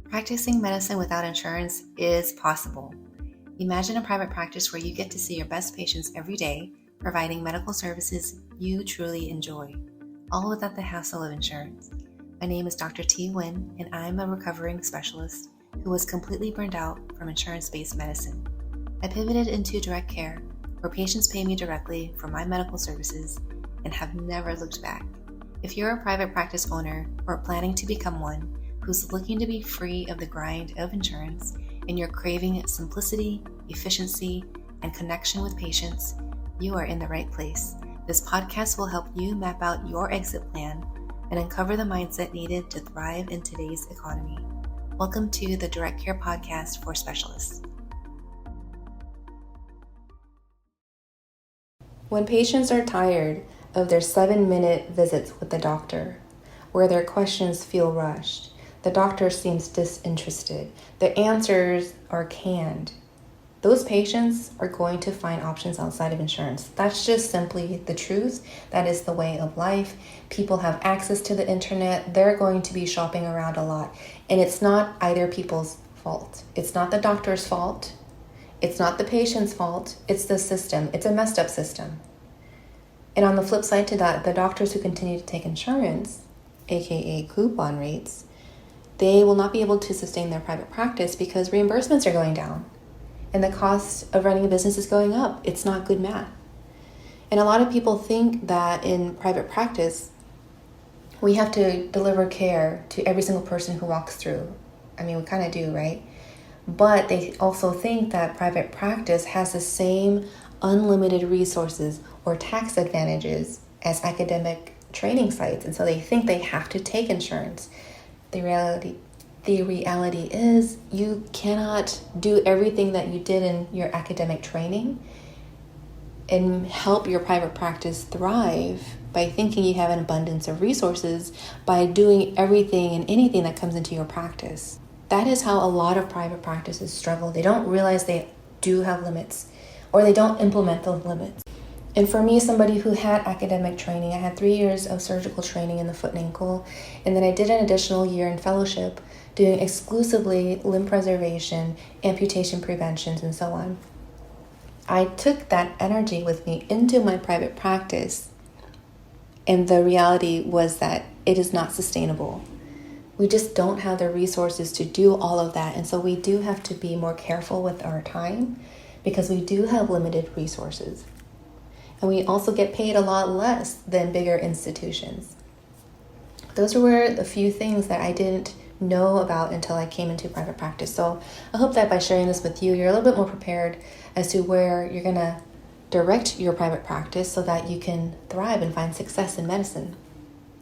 Practicing medicine without insurance is possible. Imagine a private practice where you get to see your best patients every day, providing medical services you truly enjoy, all without the hassle of insurance. My name is Dr. T. Nguyen, and I'm a recovering specialist who was completely burned out from insurance-based medicine. I pivoted into direct care, where patients pay me directly for my medical services and have never looked back. If you're a private practice owner or planning to become one who's looking to be free of the grind of insurance and you're craving simplicity, efficiency, and connection with patients, you are in the right place. This podcast will help you map out your exit plan and uncover the mindset needed to thrive in today's economy. Welcome to the Direct Care Podcast for Specialists. When patients are tired of their 7-minute visits with the doctor, where their questions feel rushed, the doctor seems disinterested, the answers are canned, those patients are going to find options outside of insurance. That's just simply the truth. That is the way of life. People have access to the internet. They're going to be shopping around a lot. And it's not either people's fault. It's not the doctor's fault. It's not the patient's fault. It's the system. It's a messed up system. And on the flip side to that, the doctors who continue to take insurance, aka coupon rates, they will not be able to sustain their private practice because reimbursements are going down and the cost of running a business is going up. It's not good math. And a lot of people think that in private practice, we have to deliver care to every single person who walks through. I mean, we kind of do, right? But they also think that private practice has the same unlimited resources or tax advantages as academic training sites. And so they think they have to take insurance. The reality is you cannot do everything that you did in your academic training and help your private practice thrive by thinking you have an abundance of resources by doing everything and anything that comes into your practice. That is how a lot of private practices struggle. They don't realize they do have limits, or they don't implement those limits. And for me, somebody who had academic training, I had 3 years of surgical training in the foot and ankle, and then I did an additional year in fellowship doing exclusively limb preservation, amputation preventions, and so on. I took that energy with me into my private practice, and the reality was that it is not sustainable. We just don't have the resources to do all of that, and so we do have to be more careful with our time because we do have limited resources. And we also get paid a lot less than bigger institutions. Those were the few things that I didn't know about until I came into private practice. So I hope that by sharing this with you, you're a little bit more prepared as to where you're going to direct your private practice so that you can thrive and find success in medicine.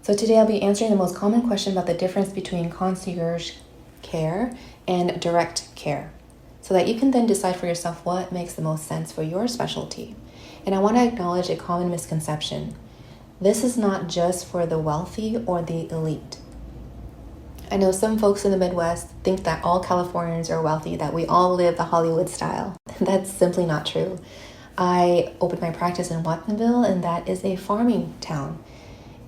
So today I'll be answering the most common question about the difference between concierge care and direct care, so that you can then decide for yourself what makes the most sense for your specialty. And I want to acknowledge a common misconception. This is not just for the wealthy or the elite. I know some folks in the Midwest think that all Californians are wealthy, that we all live the Hollywood style. That's simply not true. I opened my practice in Watsonville, and that is a farming town.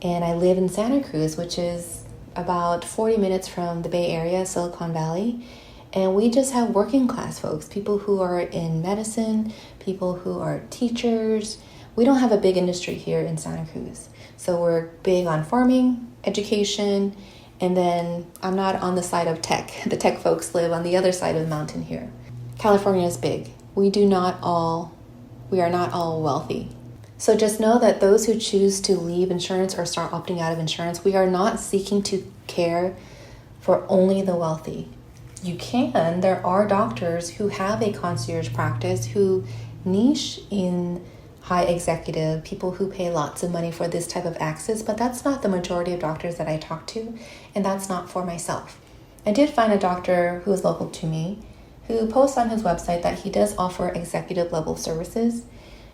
And I live in Santa Cruz, which is about 40 minutes from the Bay Area, Silicon Valley. And we just have working class folks, people who are in medicine, people who are teachers. We don't have a big industry here in Santa Cruz. So we're big on farming, education, and then I'm not on the side of tech. The tech folks live on the other side of the mountain here. California is big. We are not all wealthy. So just know that those who choose to leave insurance or start opting out of insurance, we are not seeking to care for only the wealthy. You can. There are doctors who have a concierge practice who niche in high executive, people who pay lots of money for this type of access, but that's not the majority of doctors that I talk to, and that's not for myself. I did find a doctor who is local to me who posts on his website that he does offer executive level services,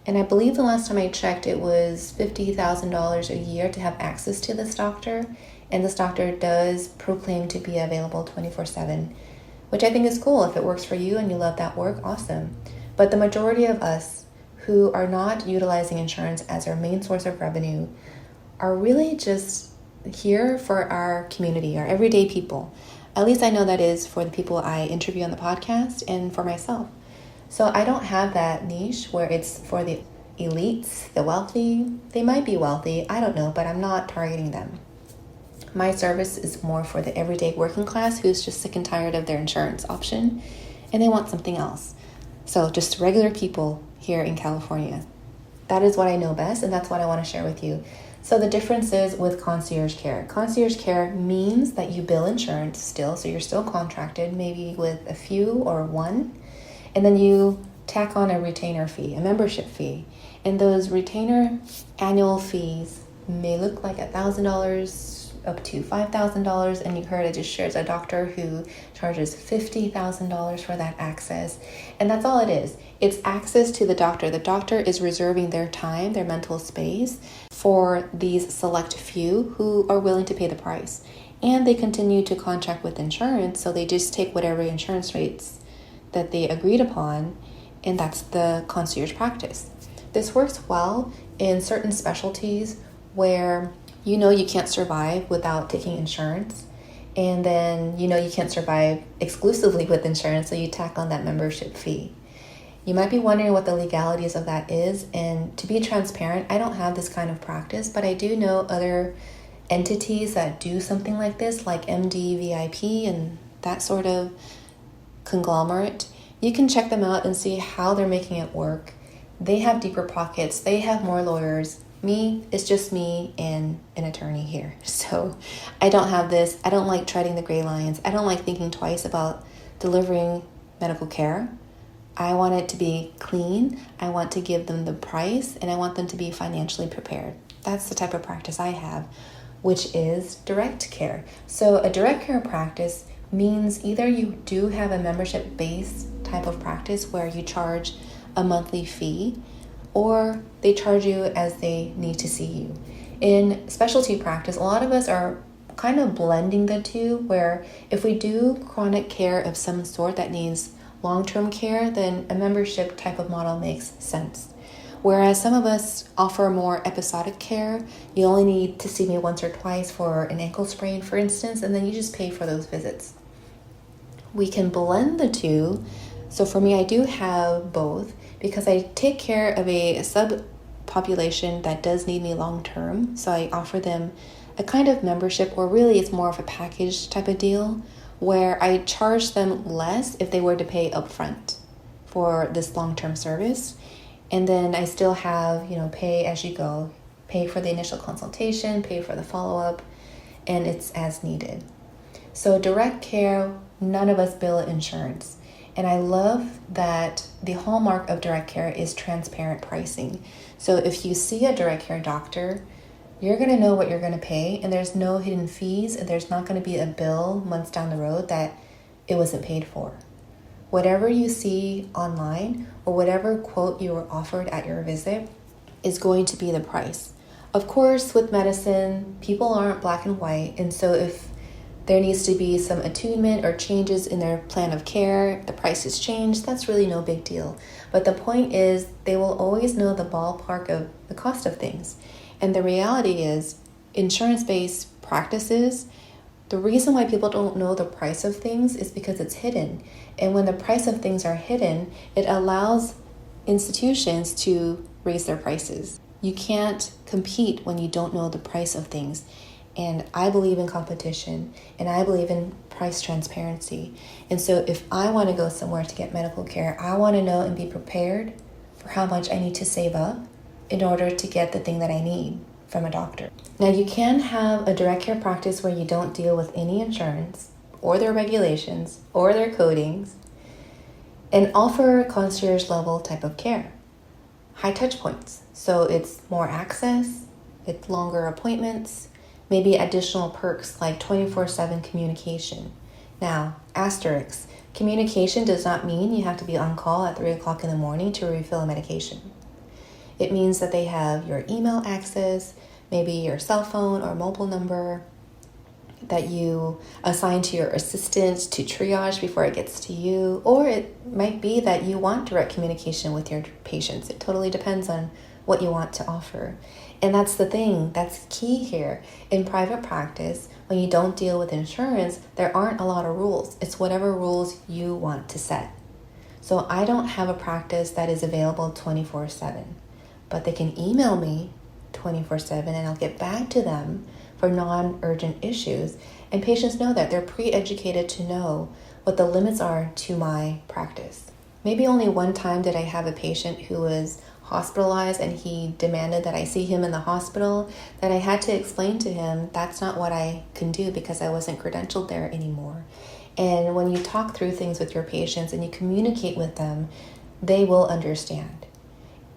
and I believe the last time I checked it was $50,000 a year to have access to this doctor, and this doctor does proclaim to be available 24/7. Which I think is cool. If it works for you and you love that work, awesome. But the majority of us who are not utilizing insurance as our main source of revenue are really just here for our community, our everyday people. At least I know that is for the people I interview on the podcast and for myself. So I don't have that niche where it's for the elites, the wealthy. They might be wealthy, I don't know, but I'm not targeting them. My service is more for the everyday working class who's just sick and tired of their insurance option and they want something else. So just regular people here in California. That is what I know best, and that's what I want to share with you. So the difference is with concierge care. Concierge care means that you bill insurance still, so you're still contracted, maybe with a few or one, and then you tack on a retainer fee, a membership fee. And those retainer annual fees may look like $1,000 up to $5,000, and you heard I just shared a doctor who charges $50,000 for that access, and that's all it is. It's access to the doctor. The doctor is reserving their time, their mental space for these select few who are willing to pay the price, and they continue to contract with insurance, so they just take whatever insurance rates that they agreed upon, and that's the concierge practice. This works well in certain specialties where you can't survive without taking insurance, and then you can't survive exclusively with insurance, so you tack on that membership fee. You might be wondering what the legalities of that is, and to be transparent, I don't have this kind of practice, but I do know other entities that do something like this, like MD VIP and that sort of conglomerate. You can check them out and see how they're making it work. They have deeper pockets, they have more lawyers. Me, it's just me and an attorney here. So I don't have this. I don't like treading the gray lines. I don't like thinking twice about delivering medical care. I want it to be clean. I want to give them the price, and I want them to be financially prepared. That's the type of practice I have, which is direct care. So a direct care practice means either you do have a membership-based type of practice where you charge a monthly fee, or they charge you as they need to see you. In specialty practice, a lot of us are kind of blending the two, where if we do chronic care of some sort that needs long-term care, then a membership type of model makes sense. Whereas some of us offer more episodic care. You only need to see me once or twice for an ankle sprain, for instance, and then you just pay for those visits. We can blend the two. So for me, I do have both, because I take care of a subpopulation that does need me long-term. So I offer them a kind of membership, or really it's more of a package type of deal, where I charge them less if they were to pay upfront for this long-term service. And then I still have, pay as you go, pay for the initial consultation, pay for the follow-up, and it's as needed. So direct care, none of us bill insurance. And I love that the hallmark of direct care is transparent pricing. So if you see a direct care doctor, you're going to know what you're going to pay, and there's no hidden fees, and there's not going to be a bill months down the road that it wasn't paid for. Whatever you see online or whatever quote you were offered at your visit is going to be the price. Of course, with medicine, people aren't black and white, and so if there needs to be some attunement or changes in their plan of care, the price is changed, that's really no big deal. But the point is, they will always know the ballpark of the cost of things. And the reality is, insurance-based practices, the reason why people don't know the price of things is because it's hidden. And when the price of things are hidden, it allows institutions to raise their prices. You can't compete when you don't know the price of things. And I believe in competition, and I believe in price transparency. And so if I want to go somewhere to get medical care, I want to know and be prepared for how much I need to save up in order to get the thing that I need from a doctor. Now, you can have a direct care practice where you don't deal with any insurance or their regulations or their codings and offer concierge level type of care. High touch points. So it's more access, it's longer appointments, maybe additional perks like 24/7 communication. Now, asterisk, communication does not mean you have to be on call at 3 o'clock in the morning to refill a medication. It means that they have your email access, maybe your cell phone or mobile number that you assign to your assistant to triage before it gets to you, or it might be that you want direct communication with your patients. It totally depends on what you want to offer. And that's the thing, that's key here. In private practice, When you don't deal with insurance, there aren't a lot of rules. It's whatever rules you want to set. So I don't have a practice that is available 24/7, but they can email me 24/7 and I'll get back to them for non-urgent issues. And patients know that they're pre-educated to know what the limits are to my practice. Maybe only one time did I have a patient who was hospitalized and he demanded that I see him in the hospital, that I had to explain to him that's not what I can do because I wasn't credentialed there anymore. And when you talk through things with your patients and you communicate with them, they will understand.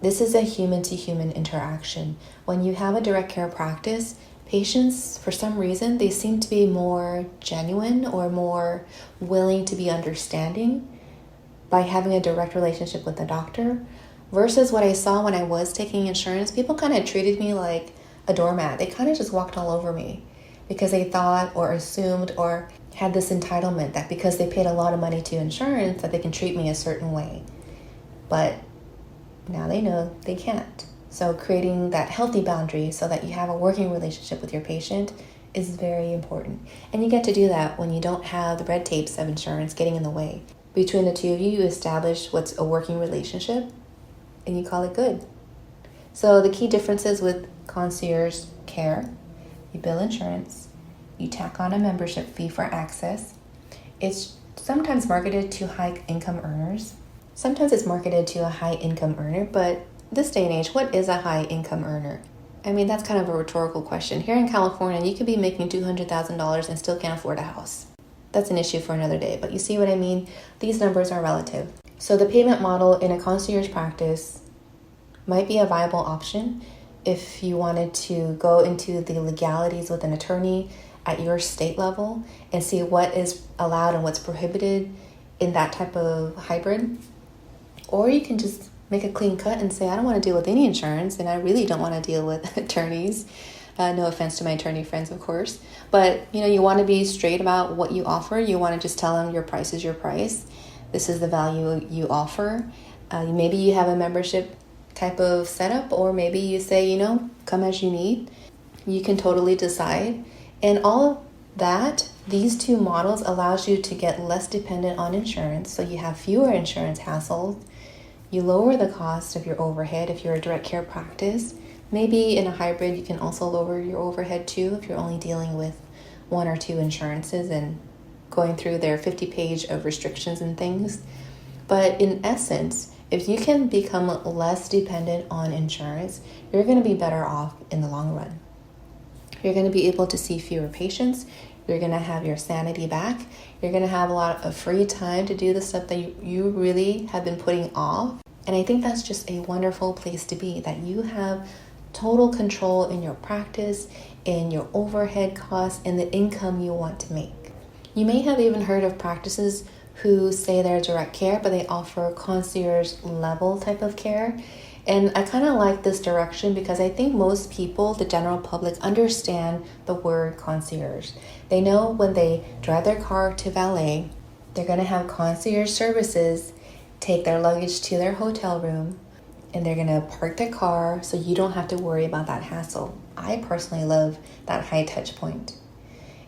This is a human-to-human interaction. When you have a direct care practice, patients, for some reason, they seem to be more genuine or more willing to be understanding by having a direct relationship with the doctor, versus what I saw when I was taking insurance. People kind of treated me like a doormat. They kind of just walked all over me because they thought or assumed or had this entitlement that because they paid a lot of money to insurance that they can treat me a certain way. But now they know they can't. So creating that healthy boundary so that you have a working relationship with your patient is very important. And you get to do that when you don't have the red tapes of insurance getting in the way. Between the two of you, you establish what's a working relationship and you call it good. So the key differences with concierge care: you bill insurance, you tack on a membership fee for access. It's sometimes marketed to high income earners. Sometimes it's marketed to a high income earner, but this day and age, what is a high income earner? I mean, that's kind of a rhetorical question. Here in California, you could be making $200,000 and still can't afford a house. That's an issue for another day, but you see what I mean? These numbers are relative. So the payment model in a concierge practice might be a viable option if you wanted to go into the legalities with an attorney at your state level and see what is allowed and what's prohibited in that type of hybrid. Or you can just make a clean cut and say, I don't want to deal with any insurance and I really don't want to deal with attorneys. No offense to my attorney friends, of course. But you want to be straight about what you offer. You want to just tell them your price is your price. This is the value you offer. Maybe you have a membership type of setup, or maybe you say, come as you need. You can totally decide. And all of that, these two models allows you to get less dependent on insurance. So you have fewer insurance hassles. You lower the cost of your overhead if you're a direct care practice. Maybe in a hybrid, you can also lower your overhead too if you're only dealing with one or two insurances and going through their 50-page of restrictions and things. But in essence, if you can become less dependent on insurance, you're going to be better off in the long run. You're going to be able to see fewer patients. You're going to have your sanity back. You're going to have a lot of free time to do the stuff that you really have been putting off. And I think that's just a wonderful place to be, that you have total control in your practice, in your overhead costs, and the income you want to make. You may have even heard of practices who say they're direct care, but they offer concierge level type of care. And I kind of like this direction because I think most people, the general public, understand the word concierge. They know when they drive their car to valet, they're going to have concierge services, take their luggage to their hotel room, and they're going to park their car so you don't have to worry about that hassle. I personally love that high touch point.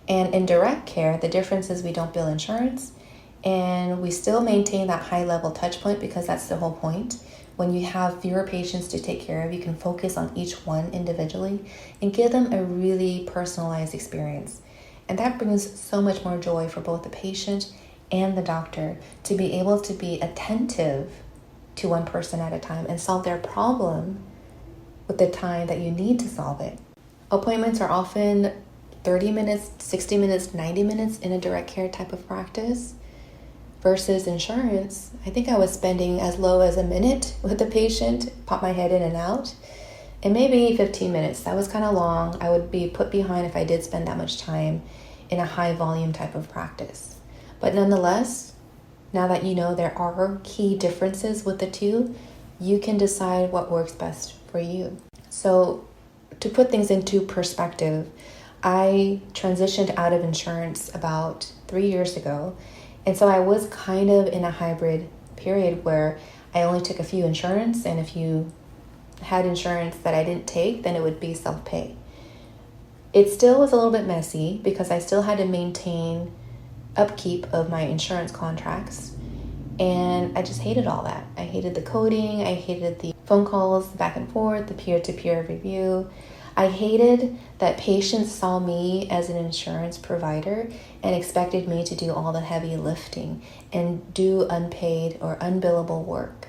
And in direct care, the difference is we don't bill insurance and we still maintain that high level touch point because that's the whole point. When you have fewer patients to take care of, you can focus on each one individually and give them a really personalized experience. And that brings so much more joy for both the patient and the doctor to be able to be attentive to one person at a time and solve their problem with the time that you need to solve it. Appointments are often 30 minutes, 60 minutes, 90 minutes in a direct care type of practice versus insurance. I think I was spending as low as a minute with the patient, pop my head in and out, and maybe 15 minutes. That was kind of long. I would be put behind if I did spend that much time in a high volume type of practice. But nonetheless, now that you know there are key differences with the two, you can decide what works best for you. So to put things into perspective, I transitioned out of insurance about 3 years ago. And so I was kind of in a hybrid period where I only took a few insurance, and if you had insurance that I didn't take, then it would be self-pay. It still was a little bit messy because I still had to maintain upkeep of my insurance contracts. And I just hated all that. I hated the coding. I hated the phone calls back and forth, the peer-to-peer review. I hated that patients saw me as an insurance provider and expected me to do all the heavy lifting and do unpaid or unbillable work.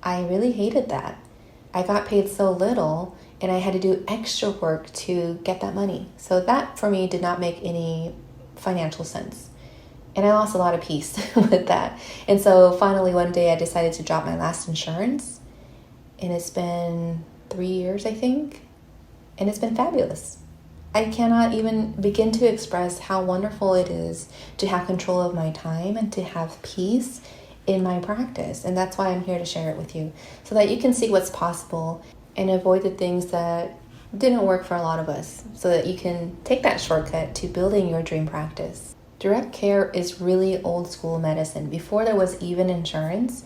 I really hated that. I got paid so little and I had to do extra work to get that money. So that for me did not make any financial sense. And I lost a lot of peace with that. And so finally one day I decided to drop my last insurance. And it's been 3 years, I think. And it's been fabulous. I cannot even begin to express how wonderful it is to have control of my time and to have peace in my practice. And that's why I'm here to share it with you, so that you can see what's possible and avoid the things that didn't work for a lot of us, so that you can take that shortcut to building your dream practice. Direct care is really old school medicine. Before there was even insurance,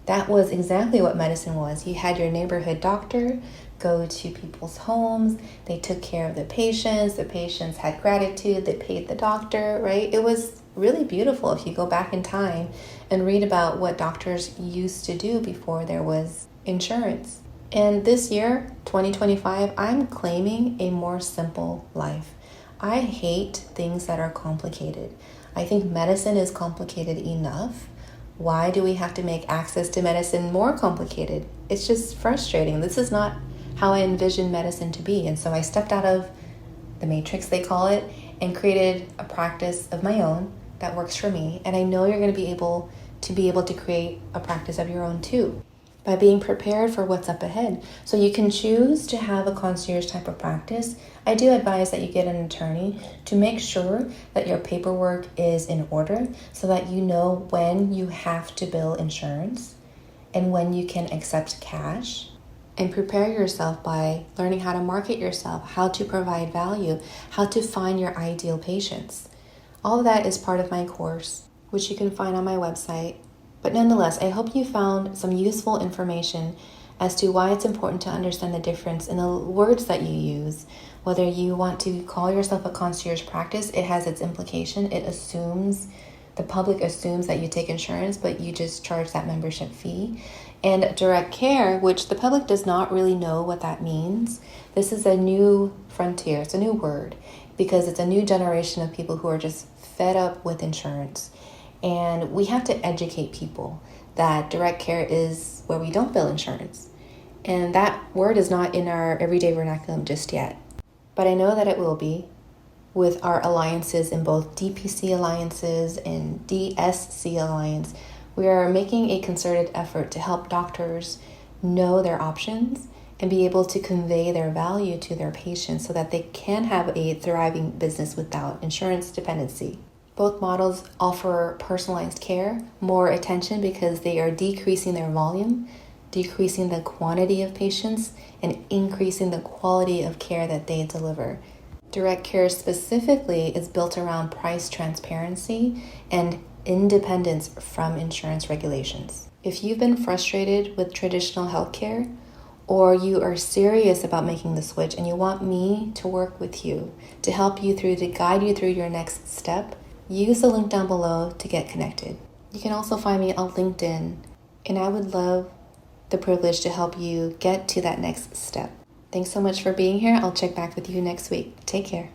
that was exactly what medicine was. You had your neighborhood doctor go to people's homes. They took care of the patients. The patients had gratitude. They paid the doctor, right? It was really beautiful if you go back in time and read about what doctors used to do before there was insurance. And this year, 2025, I'm claiming a more simple life. I hate things that are complicated. I think medicine is complicated enough. Why do we have to make access to medicine more complicated? It's just frustrating. This is not how I envisioned medicine to be. And so I stepped out of the matrix, they call it, and created a practice of my own that works for me. And I know you're going to be able to create a practice of your own too, by being prepared for what's up ahead. So you can choose to have a concierge type of practice. I do advise that you get an attorney to make sure that your paperwork is in order, so that you know when you have to bill insurance and when you can accept cash. And prepare yourself by learning how to market yourself, how to provide value, how to find your ideal patients. All of that is part of my course, which you can find on my website. But nonetheless, I hope you found some useful information as to why it's important to understand the difference in the words that you use. Whether you want to call yourself a concierge practice, it has its implication. The public assumes that you take insurance, but you just charge that membership fee. And direct care, which the public does not really know what that means. This is a new frontier. It's a new word because it's a new generation of people who are just fed up with insurance. And we have to educate people that direct care is where we don't bill insurance. And that word is not in our everyday vernacular just yet. But I know that it will be, with our alliances in both DPC alliances and DSC alliance. We are making a concerted effort to help doctors know their options and be able to convey their value to their patients so that they can have a thriving business without insurance dependency. Both models offer personalized care, more attention because they are decreasing their volume, decreasing the quantity of patients, and increasing the quality of care that they deliver. Direct care specifically is built around price transparency and independence from insurance regulations. If you've been frustrated with traditional healthcare, or you are serious about making the switch and you want me to work with you, to help you through, to guide you through your next step, use the link down below to get connected. You can also find me on LinkedIn, and I would love the privilege to help you get to that next step. Thanks so much for being here. I'll check back with you next week. Take care.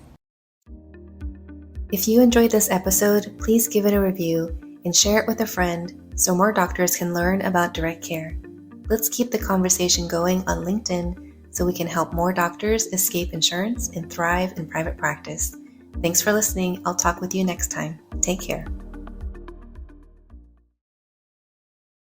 If you enjoyed this episode, please give it a review and share it with a friend so more doctors can learn about direct care. Let's keep the conversation going on LinkedIn so we can help more doctors escape insurance and thrive in private practice. Thanks for listening. I'll talk with you next time. Take care.